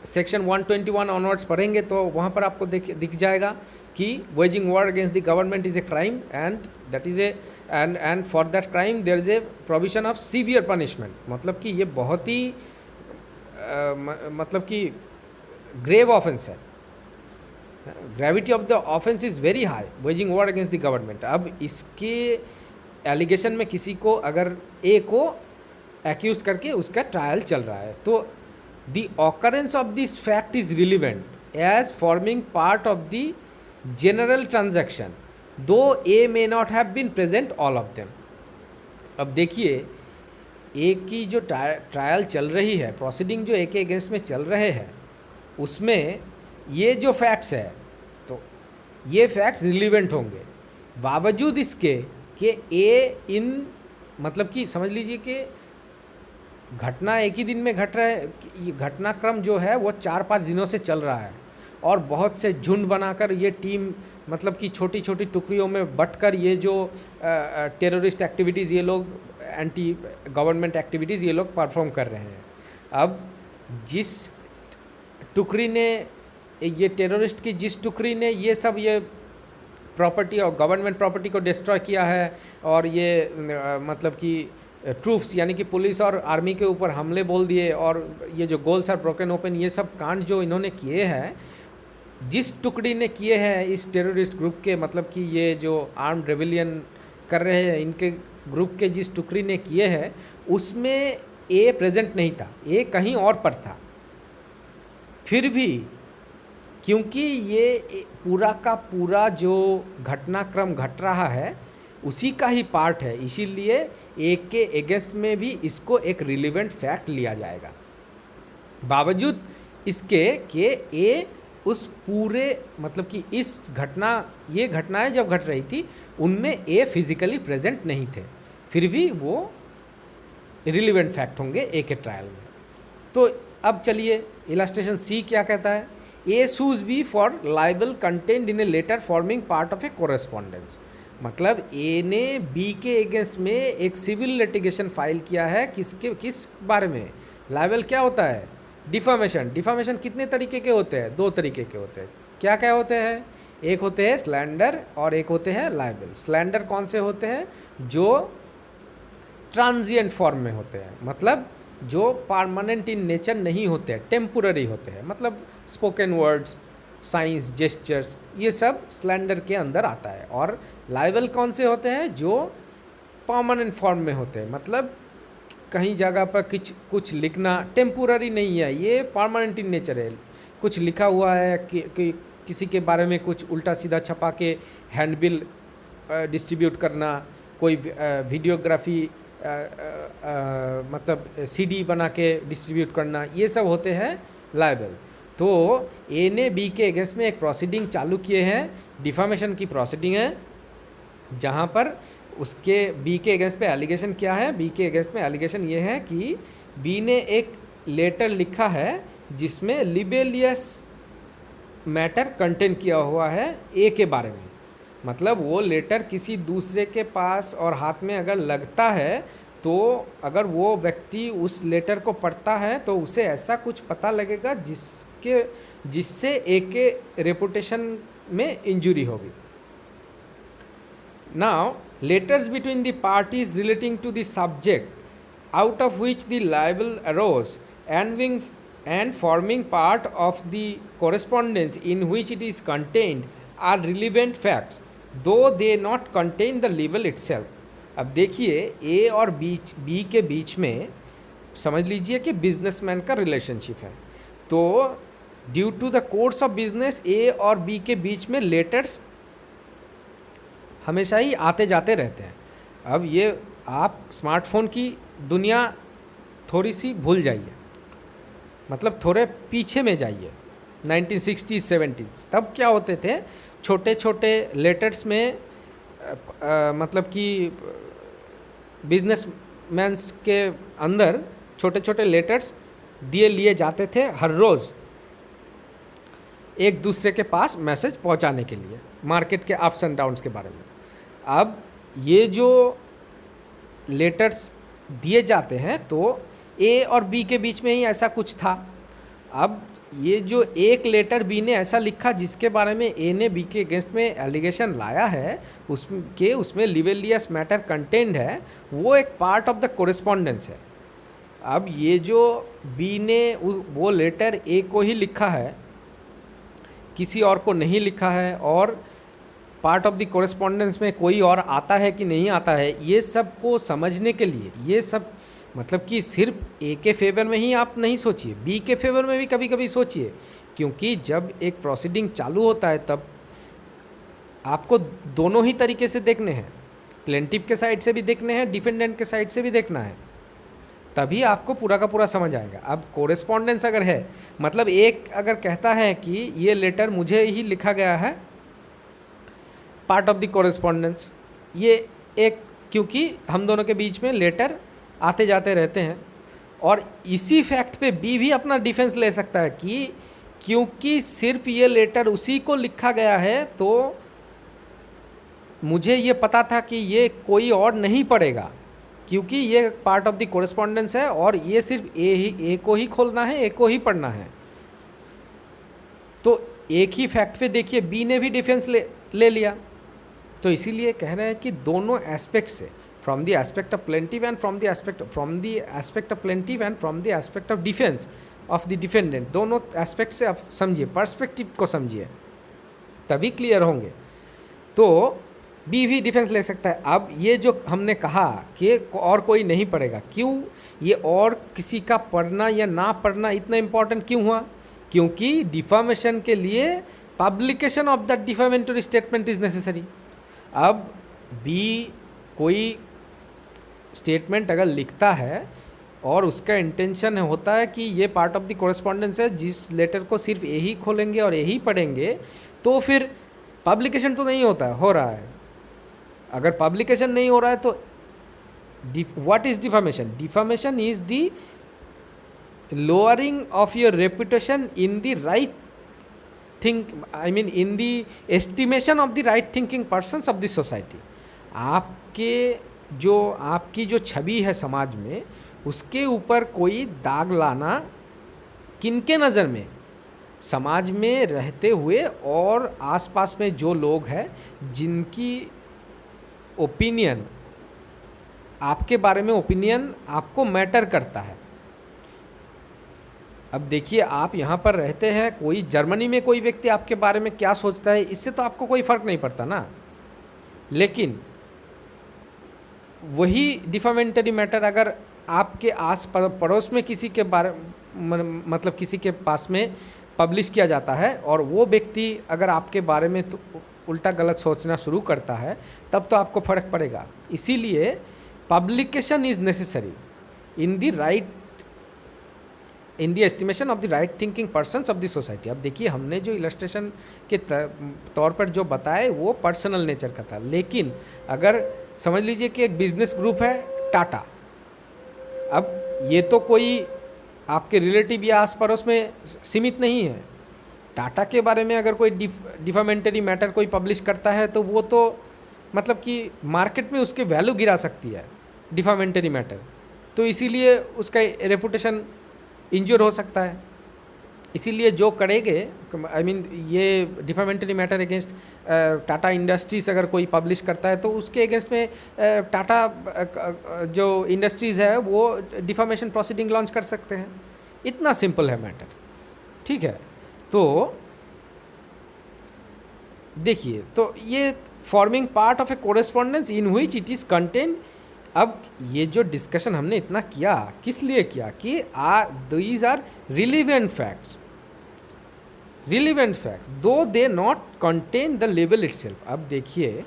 सेक्शन 121 ऑनवर्ड्स पढ़ेंगे तो वहाँ पर आपको दिख जाएगा कि waging war against the government is a crime, and that is a and for that crime there is a provision of severe punishment. मतलब कि ये बहुत ही मतलब कि ग्रेव ऑफेंस है, gravity of the offence is very high, waging war against the government. अब इसके एलिगेशन में किसी को अगर ए को एक्यूज करके उसका ट्रायल चल रहा है, तो the occurrence of this fact is relevant as forming part of the general transaction though A may not have been present all of them। अब देखिए, ए की जो ट्रायल चल रही है, प्रोसीडिंग जो ए के अगेंस्ट में चल रहे हैं, उसमें ये जो फैक्ट्स है, तो ये फैक्ट्स रिलीवेंट होंगे बावजूद इसके कि ए इन, मतलब कि समझ लीजिए कि घटना एक ही दिन में घट रहा है, ये घटनाक्रम जो है वो 4-5 दिनों से चल रहा है, और बहुत से झुंड बनाकर ये टीम, मतलब कि छोटी छोटी टुकड़ियों में बंटकर ये जो टेररिस्ट एक्टिविटीज़, ये लोग एंटी गवर्नमेंट एक्टिविटीज़ ये लोग परफॉर्म कर रहे हैं। अब जिस टुकड़ी ने, ये टेररिस्ट की जिस टुकड़ी ने ये सब, ये प्रॉपर्टी और गवर्नमेंट प्रॉपर्टी को डिस्ट्रॉय किया है, और ये मतलब कि ट्रूप्स यानी कि पुलिस और आर्मी के ऊपर हमले बोल दिए, और ये जो गोल्स आर ब्रोकन ओपन, ये सब कांड जो इन्होंने किए हैं, जिस टुकड़ी ने किए हैं इस टेररिस्ट ग्रुप के, मतलब कि ये जो आर्म्ड रेविलियन कर रहे हैं, इनके ग्रुप के जिस टुकड़ी ने किए हैं, उसमें ए प्रेजेंट नहीं था, ए कहीं और पर था। फिर भी क्योंकि ये पूरा का पूरा जो घटनाक्रम घट रहा है उसी का ही पार्ट है, इसीलिए ए के अगेंस्ट में भी इसको एक रिलेवेंट फैक्ट लिया जाएगा, बावजूद इसके कि ए उस पूरे, मतलब कि इस घटना, ये घटनाएं जब घट रही थी उनमें ए फिजिकली प्रेजेंट नहीं थे, फिर भी वो रिलेवेंट फैक्ट होंगे ए के ट्रायल में। तो अब चलिए इलस्ट्रेशन सी क्या कहता है, A sues B for libel content in a letter forming part of a correspondence. मतलब ए ने बी के अगेंस्ट में एक सिविल लिटिगेशन फाइल किया है, किस बारे में, लाइबल क्या होता है, डिफामेशन। डिफामेशन कितने तरीके के होते हैं, 2 तरीके के होते हैं। क्या क्या होते हैं, एक होते हैं स्लैंडर और एक होते हैं लाइबल। स्लैंडर कौन से होते हैं, जो ट्रांजिएंट फॉर्म में होते हैं, मतलब जो परमानेंट इन नेचर नहीं होते हैं, टेम्पुररी होते हैं, मतलब स्पोकन वर्ड्स, साइंस, जेस्चर्स, ये सब स्लैंडर के अंदर आता है। और लाइबल कौन से होते हैं, जो परमानेंट फॉर्म में होते हैं, मतलब कहीं जगह पर कुछ लिखना टेम्पुररी नहीं है, ये परमानेंट इन नेचर है। कुछ लिखा हुआ है कि किसी के बारे में कुछ उल्टा सीधा छपा के हैंडबिल डिस्ट्रीब्यूट करना, कोई वीडियोग्राफी मतलब सीडी बना के डिस्ट्रीब्यूट करना, ये सब होते हैं लाइबल। तो ए ने बी के अगेंस्ट में एक प्रोसीडिंग चालू किए हैं, डिफामेशन की प्रोसीडिंग है, जहाँ पर उसके बी के अगेंस्ट पे एलिगेशन क्या है, बी के अगेंस्ट में एलिगेशन ये है कि बी ने एक लेटर लिखा है जिसमें लिबेलियस मैटर कंटेन किया हुआ है ए के बारे में। मतलब वो लेटर किसी दूसरे के पास और हाथ में अगर लगता है, तो अगर वो व्यक्ति उस लेटर को पढ़ता है तो उसे ऐसा कुछ पता लगेगा जिससे ए के रेपुटेशन में इंजुरी होगी। Now letters between the parties relating to the subject out of which the libel arose and forming part of the correspondence in which it is contained are relevant facts though they not contain the libel itself। अब देखिए ए और B के बीच में समझ लीजिए कि businessman का relationship है, तो due to the course of business A और बी के बीच में लेटर्स हमेशा ही आते जाते रहते हैं। अब ये आप स्मार्टफोन की दुनिया थोड़ी सी भूल जाइए, मतलब थोड़े पीछे में जाइए, 1960s 70s, तब क्या होते थे, छोटे छोटे लेटर्स में मतलब कि बिजनेसमैन्स के अंदर छोटे छोटे लेटर्स दिए लिए जाते थे हर रोज़ एक दूसरे के पास मैसेज पहुंचाने के लिए मार्केट के अप्स एंड डाउन्स के बारे में। अब ये जो लेटर्स दिए जाते हैं तो ए और बी के बीच में ही ऐसा कुछ था। अब ये जो एक लेटर बी ने ऐसा लिखा जिसके बारे में ए ने बी के अगेंस्ट में एलिगेशन लाया है, उसमें लिबेलियस मैटर कंटेंट है, वो एक पार्ट ऑफ द कोरिस्पोंडेंस है। अब ये जो बी ने वो लेटर ए को ही लिखा है, किसी और को नहीं लिखा है, और पार्ट ऑफ द कोरिस्पोंडेंस में कोई और आता है कि नहीं आता है, ये सब को समझने के लिए ये सब मतलब कि सिर्फ ए के फेवर में ही आप नहीं सोचिए, बी के फेवर में भी कभी कभी सोचिए, क्योंकि जब एक प्रोसीडिंग चालू होता है तब आपको दोनों ही तरीके से देखने हैं, प्लेंटिफ के साइड से भी देखने हैं, डिफेंडेंट के साइड से भी देखना है, तभी आपको पूरा का पूरा समझ आएगा। अब कोरेस्पॉन्डेंस अगर है, मतलब एक अगर कहता है कि ये लेटर मुझे ही लिखा गया है, पार्ट ऑफ द कोरेस्पॉन्डेंस, ये एक, क्योंकि हम दोनों के बीच में लेटर आते जाते रहते हैं, और इसी फैक्ट पे बी भी अपना डिफेंस ले सकता है कि क्योंकि सिर्फ ये लेटर उसी को लिखा गया है तो मुझे ये पता था कि ये कोई और नहीं पढ़ेगा, क्योंकि ये पार्ट ऑफ द कोरेस्पॉन्डेंस है और ये सिर्फ ए को ही खोलना है, ए को ही पढ़ना है। तो एक ही फैक्ट पे देखिए बी ने भी डिफेंस ले लिया। तो इसीलिए कह रहे हैं कि दोनों एस्पेक्ट से, from the aspect of plaintiff and from the aspect of plaintiff and from the aspect of defence of the defendant, दोनों एस्पेक्ट से आप समझिए, पर्सपेक्टिव को समझिए, तभी क्लियर होंगे। तो बी भी डिफेंस ले सकता है। अब ये जो हमने कहा कि और कोई नहीं पढ़ेगा, क्यों ये और किसी का पढ़ना या ना पढ़ना इतना इम्पोर्टेंट क्यों हुआ? क्योंकि डिफामेशन के लिए publication of the defamatory statement is necessary. अब बी कोई स्टेटमेंट अगर लिखता है और उसका इंटेंशन होता है कि ये पार्ट ऑफ द कोरेस्पॉन्डेंस है, जिस लेटर को सिर्फ यही खोलेंगे और यही पढ़ेंगे, तो फिर पब्लिकेशन तो नहीं होता है, हो रहा है। अगर पब्लिकेशन नहीं हो रहा है तो what is defamation? Defamation is the lowering of your reputation in the right think, I mean in the estimation of the right thinking persons of the society. आपकी जो छवि है समाज में, उसके ऊपर कोई दाग लाना किनके नज़र में? समाज में रहते हुए और आसपास में जो लोग हैं जिनकी ओपिनियन आपके बारे में, ओपिनियन आपको मैटर करता है। अब देखिए, आप यहाँ पर रहते हैं, कोई जर्मनी में कोई व्यक्ति आपके बारे में क्या सोचता है, इससे तो आपको कोई फ़र्क नहीं पड़ता ना। लेकिन वही डिफामेंटरी मैटर अगर आपके आस पड़ोस में किसी के बारे मतलब किसी के पास में पब्लिश किया जाता है, और वो व्यक्ति अगर आपके बारे में तो उल्टा गलत सोचना शुरू करता है, तब तो आपको फ़र्क पड़ेगा। इसीलिए publication is necessary in the estimation of the right thinking persons of the society. अब देखिए, हमने जो इलस्ट्रेशन के तौर पर जो बताए वो पर्सनल नेचर का था, लेकिन अगर समझ लीजिए कि एक बिजनेस ग्रुप है टाटा, अब ये तो कोई आपके रिलेटिव या आस पड़ोस में सीमित नहीं है। टाटा के बारे में अगर कोई डिफामेंटरी मैटर कोई पब्लिश करता है तो वो तो मतलब कि मार्केट में उसके वैल्यू गिरा सकती है डिफामेंटरी मैटर, तो इसीलिए उसका रेपुटेशन इंजर हो सकता है। इसीलिए जो करेंगे, आई मीन ये डिफामेंटरी मैटर अगेंस्ट टाटा इंडस्ट्रीज़ अगर कोई पब्लिश करता है तो उसके अगेंस्ट में टाटा जो इंडस्ट्रीज़ है वो डिफामेशन प्रोसीडिंग लॉन्च कर सकते हैं। इतना सिंपल है मैटर, ठीक है। तो देखिए, तो ये forming part of a correspondence in which it is content. अब ये जो डिस्कशन हमने इतना किया, किस लिए किया कि दीज आर रिलीवेंट फैक्ट्स दो they not contain the label itself. अब देखिए,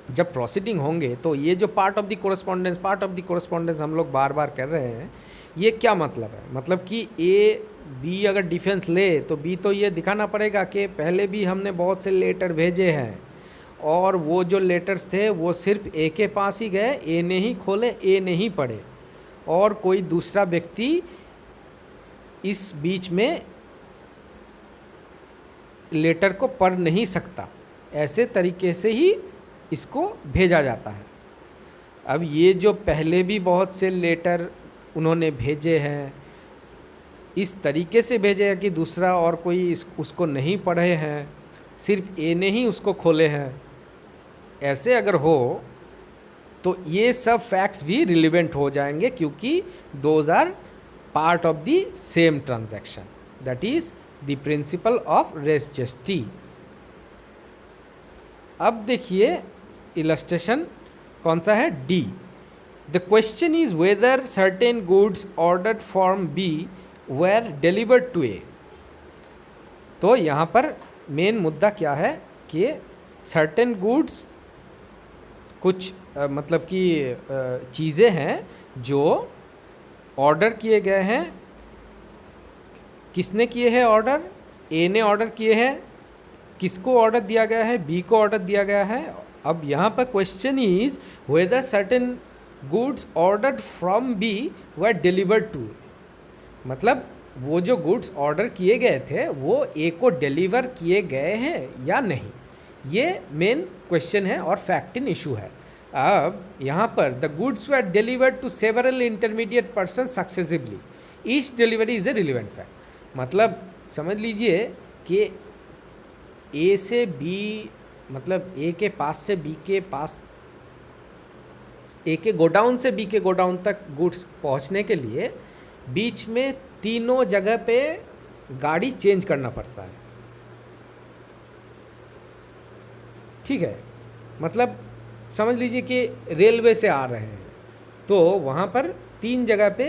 जब प्रोसीडिंग होंगे तो ये जो पार्ट ऑफ द कोरेस्पॉन्डेंस हम लोग बार बार कर रहे हैं, ये क्या मतलब है? मतलब कि ए बी अगर डिफेंस ले तो बी तो ये दिखाना पड़ेगा कि पहले भी हमने बहुत से लेटर भेजे हैं और वो जो लेटर्स थे वो सिर्फ ए के पास ही गए, ए ने ही खोले, ए ने ही पढ़े, और कोई दूसरा व्यक्ति इस बीच में लेटर को पढ़ नहीं सकता। ऐसे तरीके से ही इसको भेजा जाता है। अब ये जो पहले भी बहुत से लेटर उन्होंने भेजे हैं, इस तरीके से भेजे हैं कि दूसरा और कोई उसको नहीं पढ़े हैं, सिर्फ ए ने ही उसको खोले हैं, ऐसे अगर हो तो ये सब फैक्ट्स भी रिलेवेंट हो जाएंगे, क्योंकि those are part of the same transaction. That is the principle of res gestae. अब देखिए इलस्ट्रेशन कौन सा है, D. The question is whether certain goods ordered from B were delivered to A. तो यहाँ पर मेन मुद्दा क्या है कि सर्टेन गुड्स कुछ मतलब कि चीज़ें हैं जो ऑर्डर किए गए हैं। किसने किए हैं ऑर्डर? ए ने ऑर्डर किए हैं। किसको ऑर्डर दिया गया है? बी को ऑर्डर दिया गया है। अब यहाँ पर question is whether certain goods ordered from B were delivered to, मतलब वो जो गुड्स ऑर्डर किए गए थे वो ए को डिलीवर किए गए हैं या नहीं, ये मेन क्वेश्चन है और फैक्ट इन इशू है। अब यहाँ पर the goods were delivered to several intermediate person successively, each delivery is a relevant fact. मतलब समझ लीजिए कि ए से बी, मतलब ए के पास से बी के पास, ए के गोडाउन से बी के गोडाउन तक गुड्स पहुँचने के लिए बीच में तीनों जगह पे गाड़ी चेंज करना पड़ता है। ठीक है, मतलब समझ लीजिए कि रेलवे से आ रहे हैं तो वहाँ पर तीन जगह पे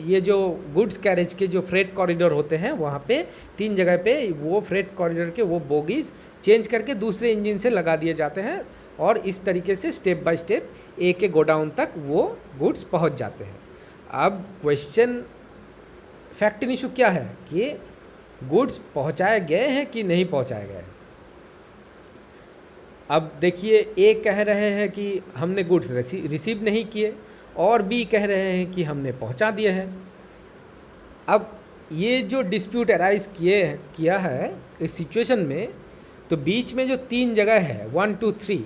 ये जो गुड्स कैरेज के जो फ्रेट कॉरिडोर होते हैं वहाँ पे तीन जगह पे वो फ्रेट कॉरिडोर के वो बोगीज चेंज करके दूसरे इंजन से लगा दिए जाते हैं, और इस तरीके से स्टेप बाय स्टेप ए के गोडाउन तक वो गुड्स पहुँच जाते हैं। अब क्वेश्चन फैक्ट इन इशू क्या है कि गुड्स पहुँचाए गए हैं कि नहीं पहुँचाए गए। अब देखिए ए कह रहे हैं कि हमने गुड्स रिसीव नहीं किए, और बी कह रहे हैं कि हमने पहुंचा दिए हैं। अब ये जो डिस्प्यूट अराइज किया है इस सिचुएशन में, तो बीच में जो तीन जगह है 1 2 3,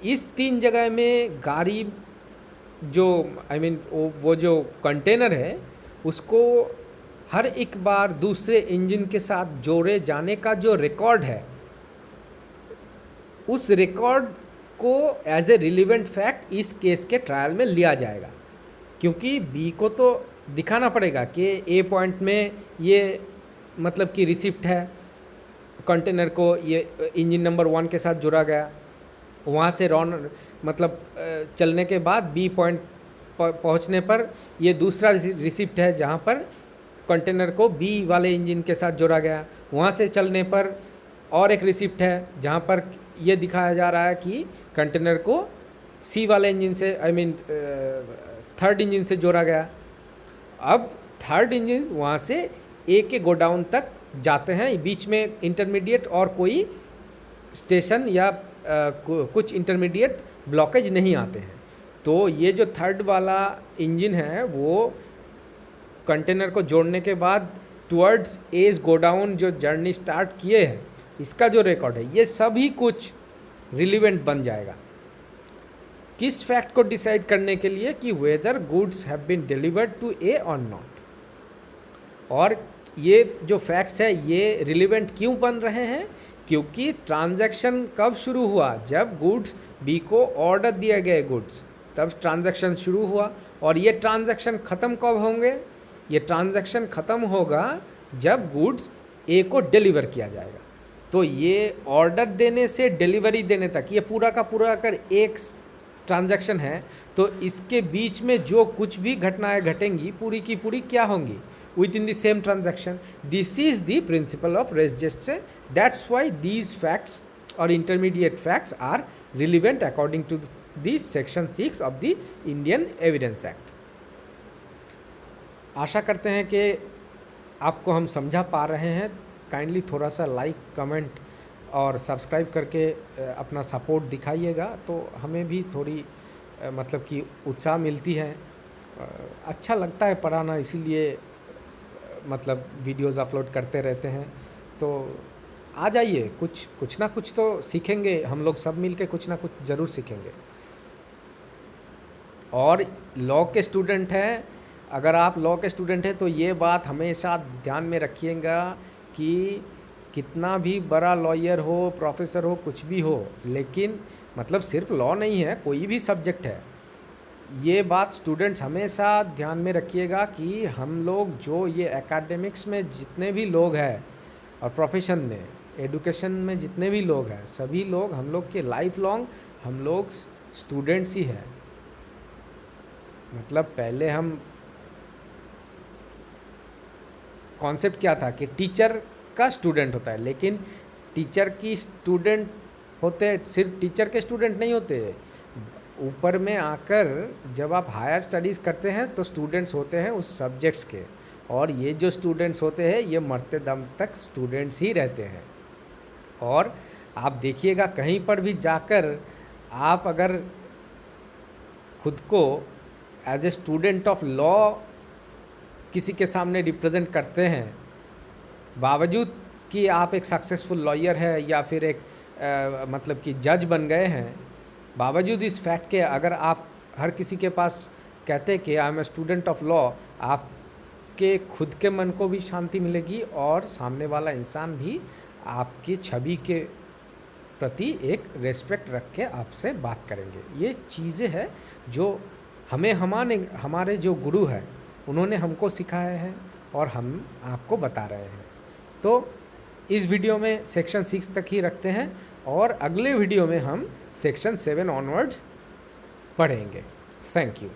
इस तीन जगह में गाड़ी जो वो जो कंटेनर है उसको हर एक बार दूसरे इंजन के साथ जोड़े जाने का जो रिकॉर्ड है, उस रिकॉर्ड को एज ए रिलेवेंट फैक्ट इस केस के ट्रायल में लिया जाएगा, क्योंकि बी को तो दिखाना पड़ेगा कि ए पॉइंट में ये मतलब कि रिसिप्ट है, कंटेनर को ये इंजन नंबर 1 के साथ जुड़ा गया, वहाँ से मतलब चलने के बाद बी पॉइंट पहुँचने पर ये दूसरा रिसिप्ट है जहाँ पर कंटेनर को बी वाले इंजन के साथ जोड़ा गया, वहाँ से चलने पर और एक रिसिप्ट है जहाँ पर ये दिखाया जा रहा है कि कंटेनर को सी वाले इंजन से थर्ड इंजन से जोड़ा गया। अब थर्ड इंजन वहाँ से ए के गोडाउन तक जाते हैं, बीच में इंटरमीडिएट और कोई स्टेशन या कुछ इंटरमीडिएट ब्लॉकेज नहीं आते हैं। तो ये जो थर्ड वाला इंजन है वो कंटेनर को जोड़ने के बाद टुवर्ड्स एज गोडाउन जो जर्नी स्टार्ट किए हैं, इसका जो रिकॉर्ड है ये सभी कुछ रिलेवेंट बन जाएगा किस फैक्ट को डिसाइड करने के लिए कि whether goods have been delivered to A or not. और ये जो फैक्ट्स है ये रिलेवेंट क्यों बन रहे हैं? क्योंकि ट्रांजैक्शन कब शुरू हुआ? जब गुड्स बी को ऑर्डर दिए गए गुड्स, तब ट्रांजैक्शन शुरू हुआ। और ये ट्रांजैक्शन ख़त्म कब होंगे? ये ट्रांजैक्शन ख़त्म होगा जब गुड्स ए को डिलीवर किया जाएगा। तो ये ऑर्डर देने से डिलीवरी देने तक ये पूरा का पूरा अगर एक ट्रांजैक्शन है, तो इसके बीच में जो कुछ भी घटनाएं घटेंगी पूरी की पूरी क्या होंगी? Within the same transaction. This is the principle of res gestae. That's why these facts और intermediate facts are relevant according to the section 6 of the Indian evidence act. आशा करते हैं कि आपको हम समझा पा रहे हैं। काइंडली थोड़ा सा लाइक, कमेंट और सब्सक्राइब करके अपना सपोर्ट दिखाइएगा, तो हमें भी थोड़ी मतलब कि उत्साह मिलती है। अच्छा लगता है पढ़ाना, इसीलिए मतलब वीडियोस अपलोड करते रहते हैं। तो आ जाइए, कुछ ना कुछ तो सीखेंगे हम लोग, सब मिलके कुछ ना कुछ ज़रूर सीखेंगे। और लॉ के स्टूडेंट हैं, अगर आप लॉ के स्टूडेंट हैं तो ये बात हमेशा ध्यान में रखिएगा कि कितना भी बड़ा लॉयर हो, प्रोफेसर हो, कुछ भी हो, लेकिन मतलब सिर्फ लॉ नहीं है, कोई भी सब्जेक्ट है, ये बात स्टूडेंट्स हमेशा ध्यान में रखिएगा कि हम लोग जो ये एकेडमिक्स में जितने भी लोग हैं और प्रोफेशन में, एडुकेशन में जितने भी लोग हैं, सभी लोग हम लोग के लाइफ लॉन्ग हम लोग स्टूडेंट्स ही हैं। मतलब पहले हम कॉन्सेप्ट क्या था कि टीचर का स्टूडेंट होता है, लेकिन टीचर की स्टूडेंट होते सिर्फ टीचर के स्टूडेंट नहीं होते, ऊपर में आकर जब आप हायर स्टडीज़ करते हैं तो स्टूडेंट्स होते हैं उस सब्जेक्ट्स के, और ये जो स्टूडेंट्स होते हैं ये मरते दम तक स्टूडेंट्स ही रहते हैं। और आप देखिएगा कहीं पर भी जाकर आप अगर खुद को as a student of law किसी के सामने रिप्रेजेंट करते हैं, बावजूद कि आप एक सक्सेसफुल लॉयर है या फिर एक मतलब कि जज बन गए हैं, बावजूद इस फैक्ट के अगर आप हर किसी के पास कहते हैं कि I am a student of law, आपके खुद के मन को भी शांति मिलेगी और सामने वाला इंसान भी आपकी छवि के प्रति एक रेस्पेक्ट रख के आपसे बात करेंगे। ये चीज़ें हैं जो हमारे जो गुरु हैं उन्होंने हमको सिखाया है और हम आपको बता रहे हैं। तो इस वीडियो में सेक्शन 6 तक ही रखते हैं और अगले वीडियो में हम सेक्शन 7 ऑनवर्ड्स पढ़ेंगे। Thank you.